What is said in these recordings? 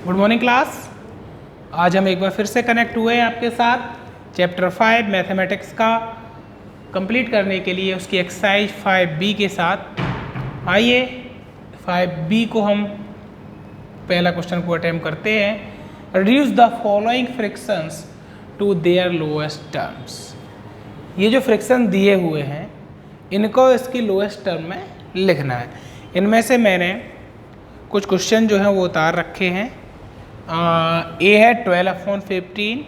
Good morning class. आज हम एक बार फिर से कनेक्ट हुए हैं आपके साथ चैप्टर 5 मैथमेटिक्स का कंप्लीट करने के लिए उसकी एक्सरसाइज 5B के साथ। आइए 5B को हम पहला क्वेश्चन को अटेम्प्ट करते हैं। Reduce the following fractions to their lowest terms. ये जो फ्रिक्शन दिए हुए हैं इनको इसकी लोएस्ट टर्म में लिखना है। इनमें से मैंने कुछ क्वेश्चन जो हैं वो उतार रखे हैं। ए है 12/15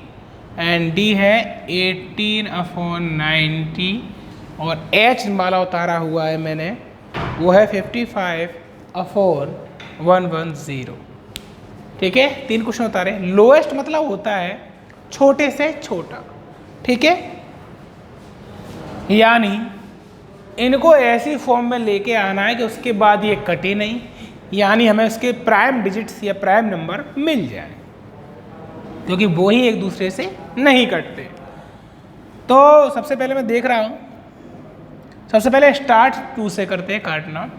एंड डी है 18/90 और एच वाला उतारा हुआ है मैंने, वो है 55/110। ठीक है, 3 क्वेश्चन उतारे। लोएस्ट मतलब होता है छोटे से छोटा, ठीक है, यानी इनको ऐसी फॉर्म में लेके आना है कि उसके बाद ये कटे नहीं, यानी हमें उसके प्राइम डिजिट्स या प्राइम नंबर मिल जाए, क्योंकि वो ही एक दूसरे से नहीं कटते। तो सबसे पहले मैं देख रहा हूँ, सबसे पहले स्टार्ट 2 से करते हैं काटना।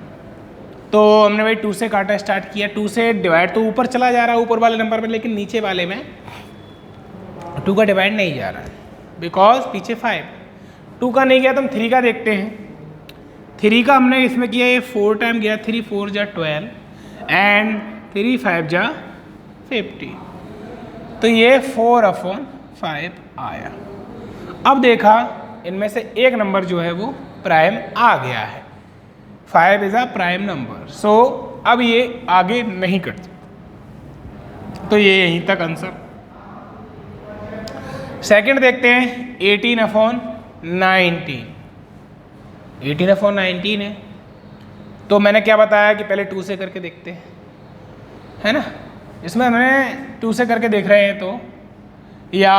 तो हमने भाई 2 से काटा स्टार्ट किया। 2 से डिवाइड तो ऊपर चला जा रहा है ऊपर वाले नंबर में, लेकिन नीचे वाले में 2 का डिवाइड नहीं जा रहा है बिकॉज पीछे 5। 2 का नहीं गया तो हम 3 का देखते हैं। 3 का हमने इसमें किया, ये 4 टाइम गया। 3 4 जा 12 एंड 3 5 जा 50, तो ये 4/5 आया। अब देखा इनमें से एक नंबर जो है वो प्राइम आ गया है। 5 इज अ प्राइम नंबर, सो अब ये आगे नहीं कटता, तो ये यहीं तक आंसर। सेकंड देखते हैं 18/19। 18/19 है, तो मैंने क्या बताया कि पहले 2 से करके देखते हैं, है ना। इसमें हमने 2 से करके देख रहे हैं, तो या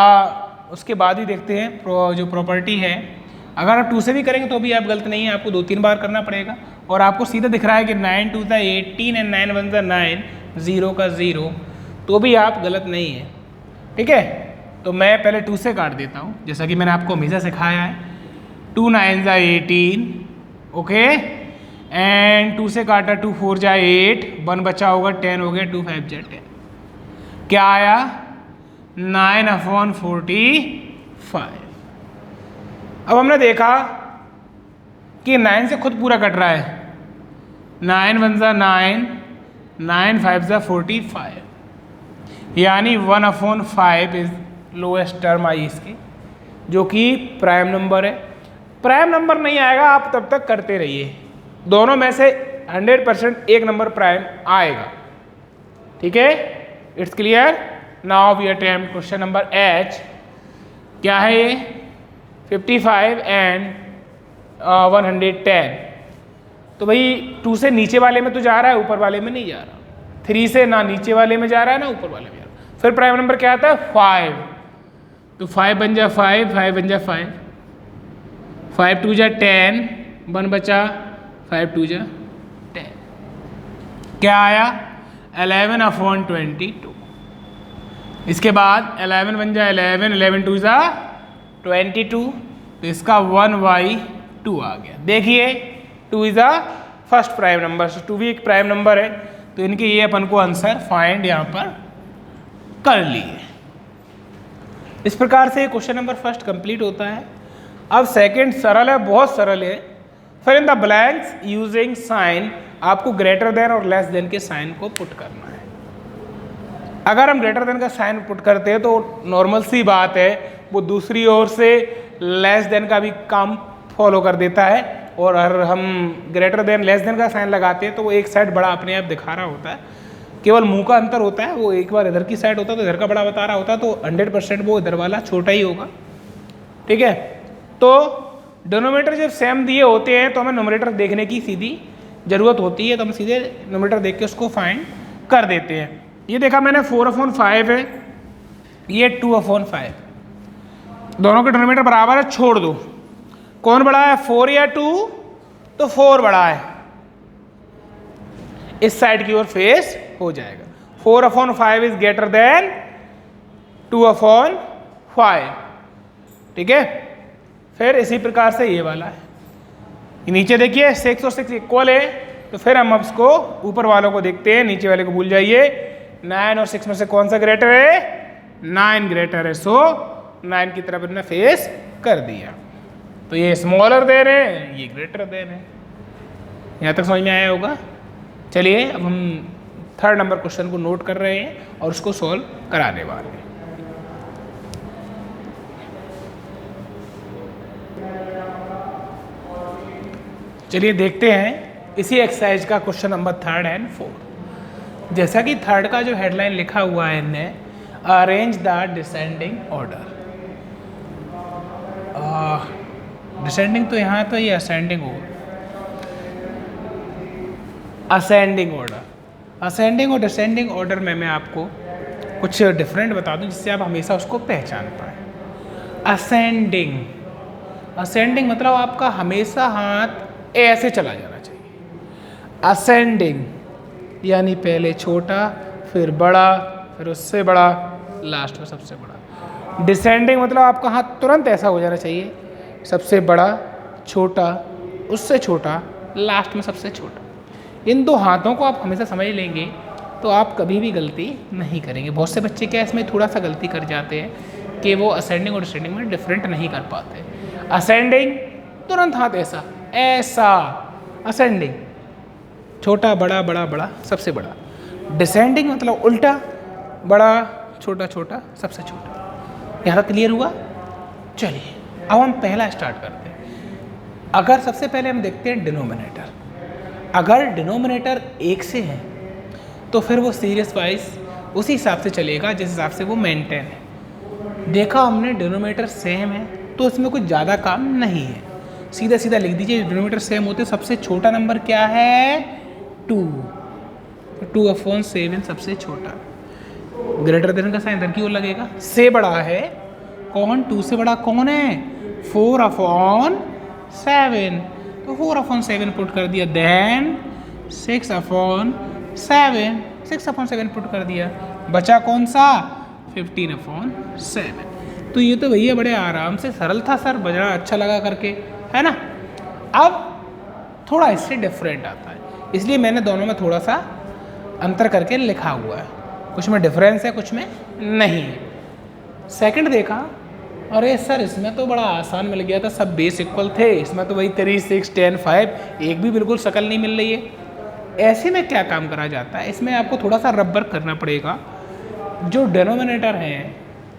उसके बाद ही देखते हैं जो प्रॉपर्टी है। अगर आप 2 से भी करेंगे तो भी आप गलत नहीं है, आपको 2-3 बार करना पड़ेगा। और आपको सीधा दिख रहा है कि 9 2 18 एंड 9 1 9, 0 का 0, तो भी आप गलत नहीं है, ठीक है। तो मैं पहले 2 से काट देता हूँ, जैसा कि मैंने आपको हमेशा सिखाया है। 2 9 18, ओके, एंड 2 से काटा 2 4 जा 8, 1 बचा होगा 10 हो गया, 2 5 जा 10, क्या आया 9/45। अब हमने देखा कि 9 से खुद पूरा कट रहा है। 9 1 जा 9, 9 5 जा 45, यानी 1/5 इज लोएस्ट टर्म आई इसकी, जो कि प्राइम नंबर है। प्राइम नंबर नहीं आएगा आप तब तक करते रहिए, दोनों में से 100% एक नंबर प्राइम आएगा, ठीक है। It's clear. Now we attempt question number H. क्या है ये 55 एंड 110। तो भाई 2 से नीचे वाले में तो जा रहा है, ऊपर वाले में नहीं जा रहा। 3 से ना नीचे वाले में जा रहा है ना ऊपर वाले में जा रहा है। फिर प्राइम नंबर क्या आता है 5, तो 5 बन जा 5, 5 बन जा 5, 5 2 जा 10, 1 बचा, 5 2 जा 10, क्या आया 11/22। इसके बाद 11 बन जा 11, 11 2 जा 22, तो इसका 1/2 आ गया। देखिए 2 is a first prime number, 2 भी एक प्राइम नंबर है, तो इनके ये अपन को आंसर फाइंड यहाँ पर कर लिए। इस प्रकार से क्वेश्चन नंबर फर्स्ट कंप्लीट होता है। अब सेकंड सरल है, बहुत सरल है। फिर in the blanks using sign, आपको ग्रेटर देन और लेस देन के साइन को पुट करना है। अगर हम ग्रेटर देन का साइन पुट करते हैं तो नॉर्मल सी बात है, वो दूसरी ओर से लेस देन का भी काम फॉलो कर देता है। और अगर हम ग्रेटर देन लेस देन का साइन लगाते हैं तो वो एक साइड बड़ा अपने आप दिखा रहा होता है, केवल मुंह का अंतर होता है। वो एक बार इधर की साइड होता है तो इधर का बड़ा बता रहा होता है, तो 100% वो इधर वाला छोटा ही होगा, ठीक है। तो डिनोमिनेटर जब सेम दिए होते हैं तो हमें नोमिनेटर देखने की सीधी ज़रूरत होती है, तो हम सीधे नोमिनेटर देख के उसको फाइंड कर देते हैं। ये देखा मैंने 4/5 है, ये 2/5, दोनों के डिनोमिनेटर बराबर है, छोड़ दो। कौन बड़ा है 4 या 2, तो 4 बड़ा है, इस साइड की ओर फेस हो जाएगा। 4/5 इज ग्रेटर देन 2/5, ठीक है। फिर इसी प्रकार से ये वाला है, नीचे देखिए 6 और 6 इक्वल है, तो फिर हम अब इसको ऊपर वालों को देखते हैं, नीचे वाले को भूल जाइए। 9 और 6 में से कौन सा ग्रेटर है? 9 ग्रेटर है, सो 9 की तरफ इन्होंने फेस कर दिया। तो ये स्मॉलर दे रहे हैं, ये ग्रेटर दे रहे हैं। यहाँ तक समझ में आया होगा। चलिए अब हम थर्ड नंबर क्वेश्चन को नोट कर रहे हैं और उसको सॉल्व कराने वाले हैं। चलिए देखते हैं इसी एक्सरसाइज का क्वेश्चन नंबर 3 एंड 4। जैसा कि थर्ड का जो हेडलाइन लिखा हुआ है इनने, arrange the descending order. Descending तो यहाँ तो ये असेंडिंग होगा, असेंडिंग ऑर्डर। असेंडिंग और डिसेंडिंग ऑर्डर में मैं आपको कुछ डिफरेंट बता दूं जिससे आप हमेशा उसको पहचान पाए। असेंडिंग, असेंडिंग मतलब आपका हमेशा हाथ ऐसे चला जाना चाहिए। असेंडिंग यानी पहले छोटा, फिर बड़ा, फिर उससे बड़ा, लास्ट में सबसे बड़ा। डिसेंडिंग मतलब आपका हाथ तुरंत ऐसा हो जाना चाहिए, सबसे बड़ा, छोटा, उससे छोटा, लास्ट में सबसे छोटा। इन दो हाथों को आप हमेशा समझ लेंगे तो आप कभी भी गलती नहीं करेंगे। बहुत से बच्चे क्या इसमें थोड़ा सा गलती कर जाते हैं कि वो असेंडिंग और डिसेंडिंग में डिफरेंट नहीं कर पाते। असेंडिंग तुरंत हाथ ऐसा ऐसा, असेंडिंग छोटा, बड़ा, बड़ा, बड़ा, सबसे बड़ा। डिसेंडिंग मतलब उल्टा, बड़ा, छोटा, छोटा, सबसे छोटा। यहाँ तक क्लियर हुआ? चलिए अब हम पहला स्टार्ट करते हैं। अगर सबसे पहले हम देखते हैं डिनोमिनेटर। अगर डिनोमिनेटर 1 से है तो फिर वो सीरीज वाइज उसी हिसाब से चलेगा जिस हिसाब से वो मेंटेन है। देखा हमने डिनोमिनेटर सेम है तो उसमें कुछ ज़्यादा काम नहीं है, सीधा सीधा लिख दीजिए। डिनोमिनेटर सेम होते सबसे छोटा नंबर क्या है? 2। 2/7 सबसे छोटा। ग्रेटर देन का साइन इधर की ओर लगेगा। से बड़ा है कौन? 2 से बड़ा कौन है? 4/7। तो 4/7 पुट कर दिया, देन 6/7, 6/7 पुट कर दिया, बचा कौन सा? 15/7। तो ये तो भैया बड़े आराम से सरल था सर, बड़ा अच्छा लगा करके, है ना। अब थोड़ा इससे डिफरेंट आता है, इसलिए मैंने दोनों में थोड़ा सा अंतर करके लिखा हुआ है। कुछ में डिफरेंस है, कुछ में नहीं है। सेकंड देखा, अरे सर इसमें तो बड़ा आसान मिल गया था, सब बेस इक्वल थे, इसमें तो वही 3, 6, 10, 5, एक भी बिल्कुल शक्ल नहीं मिल रही है। ऐसे में क्या काम करा जाता है? इसमें आपको थोड़ा सा रबर करना पड़ेगा। जो डिनोमिनेटर हैं,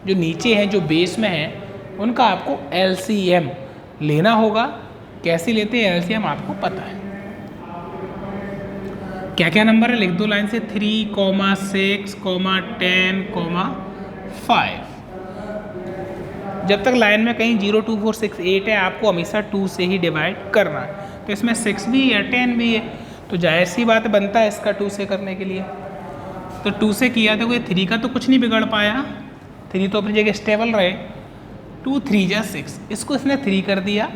जो नीचे हैं, जो बेस में हैं, उनका आपको LCM लेना होगा। कैसे लेते हैं LCM आपको पता है। क्या क्या नंबर है लिख दो लाइन से, 3, 6, 10, 5। जब तक लाइन में कहीं 0, 2, 4, 6, 8 है आपको हमेशा 2 से ही डिवाइड करना है। तो इसमें 6 भी है, 10 भी है, तो जाहिर सी बात बनता है इसका 2 से करने के लिए। तो 2 से किया तो कोई 3 का तो कुछ नहीं बिगड़ पाया, 3 तो अपनी जगह स्टेबल रहे। 2 3 जा 6, इसको इसने 3 कर दिया,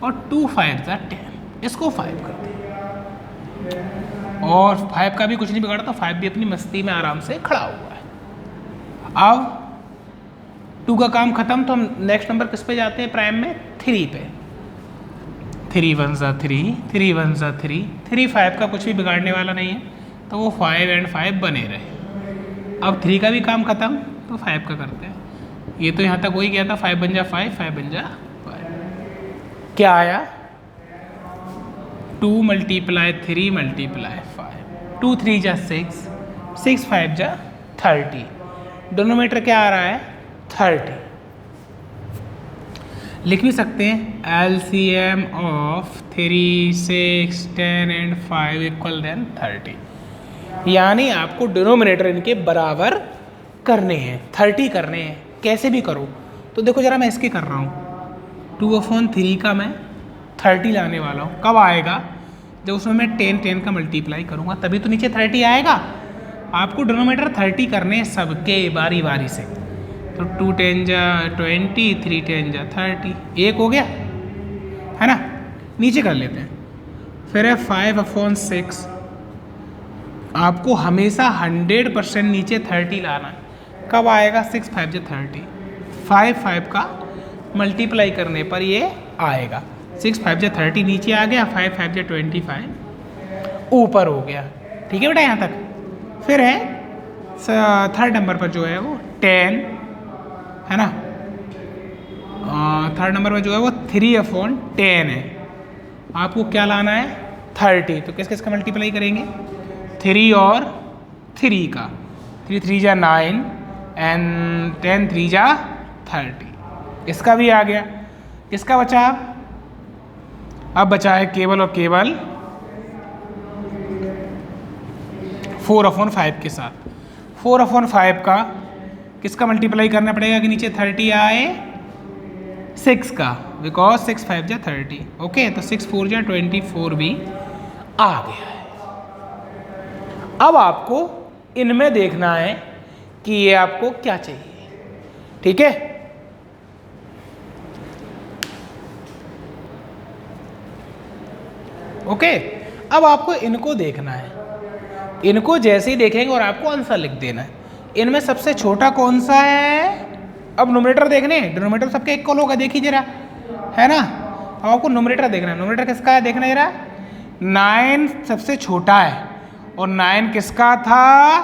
और 2 5 जा 10, इसको 5 कर दिया, और 5 का भी कुछ नहीं बिगड़ा, तो 5 भी अपनी मस्ती में आराम से खड़ा हुआ है। अब 2 का काम खत्म, तो हम नेक्स्ट नंबर किस पे जाते हैं? प्राइम में 3 पे। 3 1 जा 3, 3 1 जा 3, 3 5 का कुछ भी बिगाड़ने वाला नहीं है, तो वो 5 and 5 बने रहे। अब 3 का भी काम खत्म, तो 5 का करते हैं। ये तो यहाँ तक हो ही गया था, 5 बन जा 5, 5 बन जा 5। क्या आया? 2 × 3 × 5, 2 3 जा 6, 6 5 जा 30। डोनोमीटर क्या आ रहा है? 30। लिख भी सकते हैं LCM ऑफ 3, 6, 10 and 5 = 30। यानी आपको डिनोमिनेटर इनके बराबर करने हैं, 30 करने हैं। कैसे भी करो। तो देखो जरा मैं इसके कर रहा हूँ, 2/3 का मैं 30 लाने वाला हूँ। कब आएगा? जब उसमें मैं 10 का मल्टीप्लाई करूँगा, तभी तो नीचे 30 आएगा। आपको डिनोमिनेटर 30 करने हैं सबके बारी बारी से। तो 2 10 जा 20, 3 10 जा 30, एक हो गया, है ना। नीचे कर लेते हैं। फिर है 5/6। आपको हमेशा 100% नीचे 30 लाना है। कब आएगा? 6 5 जा 30, 5 5 का मल्टीप्लाई करने पर ये आएगा। 6 5 जा 30 नीचे आ गया, 5 5 जा 25 ऊपर हो गया। ठीक है बेटा यहाँ तक। फिर है थर्ड नंबर पर जो है वो 10 है ना, थर्ड नंबर पर जो है वो 3/10 है। आपको क्या लाना है 30, तो किस किस का मल्टीप्लाई करेंगे 3 और 3 का, 3 3 जा 9 एंड 10 3 जा 30। इसका भी आ गया। किसका बचा अब बचा है केवल और केवल 4/5 के साथ। 4/5 का किसका मल्टीप्लाई करना पड़ेगा कि नीचे 30 आए 6 का, बिकॉज 6 5 जा 30। ओके, तो 6 4 जा 24 भी आ गया है। अब आपको इनमें देखना है कि ये आपको क्या चाहिए। ठीक है, ओके। अब आपको इनको देखना है। इनको जैसे ही देखेंगे और आपको आंसर लिख देना है। इनमें सबसे छोटा कौन सा है? अब न्यूमरेटर देखने, डिनोमिनेटर सबके इक्वल होगा, देखिए जरा, है ना। अब आपको न्यूमरेटर देखना है। न्यूमरेटर किसका है देखना जरा, 9 सबसे छोटा है और 9 किसका था,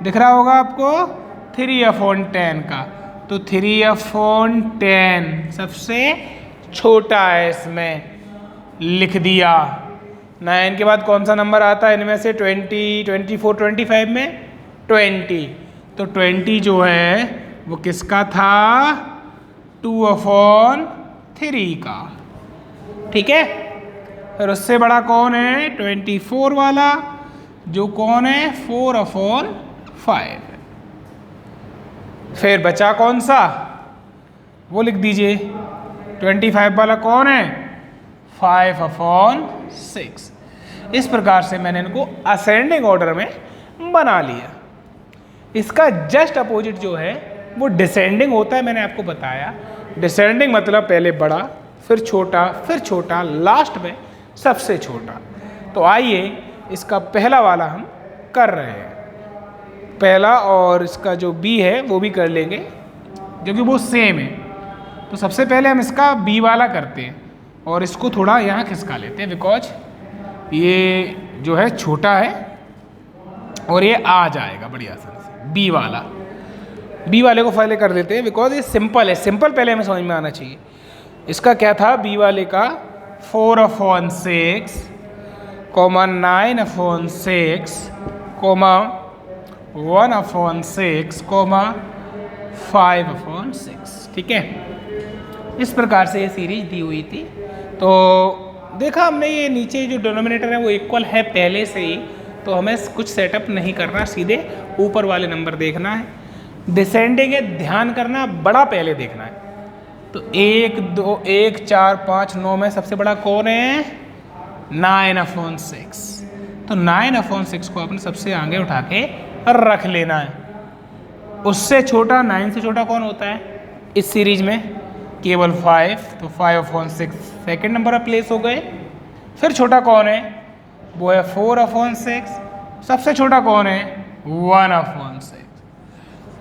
दिख रहा होगा आपको, 3/10 का। तो 3/10 सबसे छोटा है, इसमें लिख दिया। 9 के बाद कौन सा नंबर आता है इनमें से 20 24 25 में 20, तो 20 जो है वो किसका था 2/3 का। ठीक है, फिर उससे बड़ा कौन है 24 वाला, जो कौन है 4/5। फिर बचा कौन सा वो लिख दीजिए, 25 वाला कौन है 5/6। इस प्रकार से मैंने इनको असेंडिंग ऑर्डर में बना लिया। इसका जस्ट अपोजिट जो है वो डिसेंडिंग होता है। मैंने आपको बताया डिसेंडिंग मतलब पहले बड़ा, फिर छोटा, लास्ट में सबसे छोटा। तो आइए इसका पहला वाला हम कर रहे हैं। पहला और इसका जो बी है वो भी कर लेंगे क्योंकि वो सेम है। तो सबसे पहले हम इसका बी वाला करते हैं और इसको थोड़ा यहाँ खिसका लेते हैं, बिकॉज ये जो है छोटा है और ये आ जाएगा बड़ी आसानी से। बी वाले को पहले कर देते हैं बिकॉज ये सिंपल है। सिंपल पहले हमें समझ में आना चाहिए। इसका क्या था बी वाले का 4/6, 9/6, 1/6, 5/6। ठीक है, इस प्रकार से ये सीरीज दी हुई थी। तो देखा हमने ये नीचे जो डिनोमिनेटर है वो इक्वल है पहले से ही, तो हमें कुछ सेटअप नहीं करना, सीधे ऊपर वाले नंबर देखना है। डिसेंडिंग है, ध्यान करना, बड़ा पहले देखना है। तो 1 2 1 4 5 9 में सबसे बड़ा कौन है 9/6। तो 9/6 को अपने सबसे आगे उठा के रख लेना है। उससे छोटा 9 से छोटा कौन होता है इस सीरीज में, केवल 5, तो 5/6 सेकेंड नंबर पर प्लेस हो गए। फिर छोटा कौन है वो है 4/6। सबसे छोटा कौन है 1/6।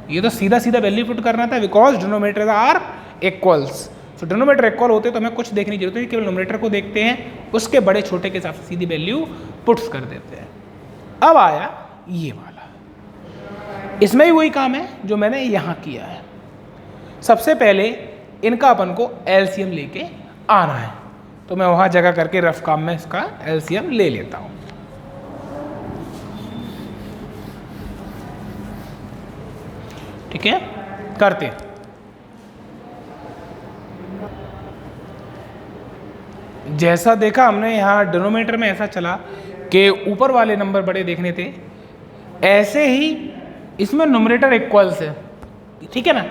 ये तो सीधा वैल्यू पुट करना था बिकॉज डिनोमिनेटर आर इक्वल्स। तो डिनोमिनेटर इक्वल होते तो हमें कुछ देखने की जरूरत नहीं, केवल डिनोमिनेटर को देखते हैं, उसके बड़े छोटे के हिसाब से सीधी वैल्यू पुट्स कर देते हैं। अब आया ये वाला, इसमें भी वही काम है जो मैंने यहाँ किया है। सबसे पहले इनका अपन को एलसीएम लेके आना है, तो मैं वहाँ जगह करके रफ काम में इसका एलसीएम ले लेता हूँ। ठीक है, करते हैं। जैसा देखा हमने यहाँ डिनोमिनेटर में ऐसा चला कि ऊपर वाले नंबर बड़े देखने थे, ऐसे ही इसमें न्यूमरेटर इक्वल्स है। ठीक है ना,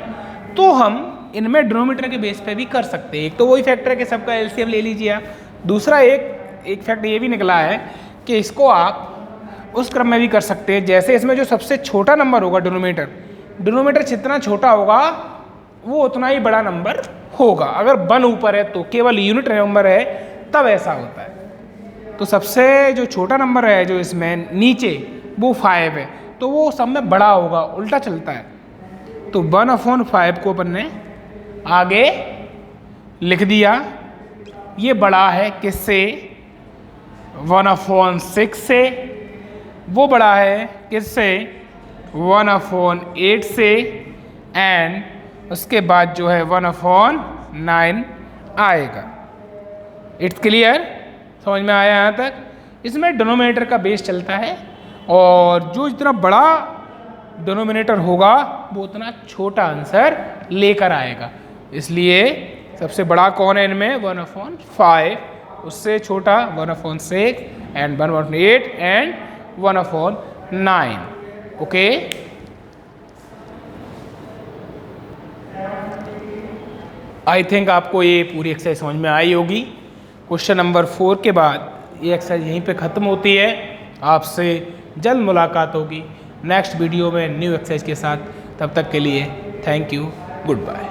तो हम इनमें डिनोमिनेटर के बेस पे भी कर सकते हैं। एक तो वही फैक्टर है कि सबका एलसीएम ले लीजिए आप। दूसरा एक फैक्ट ये भी निकला है कि इसको आप उस क्रम में भी कर सकते हैं जैसे इसमें जो सबसे छोटा नंबर होगा डिनोमिनेटर जितना छोटा होगा वो उतना ही बड़ा नंबर होगा। अगर 1 ऊपर है तो केवल यूनिट नंबर है तब ऐसा होता है। तो सबसे जो छोटा नंबर है जो इसमें नीचे वो 5 है, तो वो सब में बड़ा होगा, उल्टा चलता है। तो 1/5 को अपन ने आगे लिख दिया। ये बड़ा है किससे 1/6 से, वो बड़ा है किससे 1/8 से एंड उसके बाद जो है 1/9 आएगा। इट्स क्लियर, समझ में आया यहाँ तक? इसमें डिनोमिनेटर का बेस चलता है और जो जितना बड़ा डिनोमिनेटर होगा वो उतना छोटा आंसर लेकर आएगा। इसलिए सबसे बड़ा कौन है इनमें? 1/5, उससे छोटा 1/6 and 1/8 and 1/9। Okay, I think आपको ये पूरी एक्सरसाइज समझ में आई होगी। क्वेश्चन नंबर 4 के बाद ये एक्सरसाइज यहीं पे ख़त्म होती है। आपसे जल्द मुलाकात होगी नेक्स्ट वीडियो में न्यू एक्सरसाइज के साथ। तब तक के लिए थैंक यू, गुड बाय।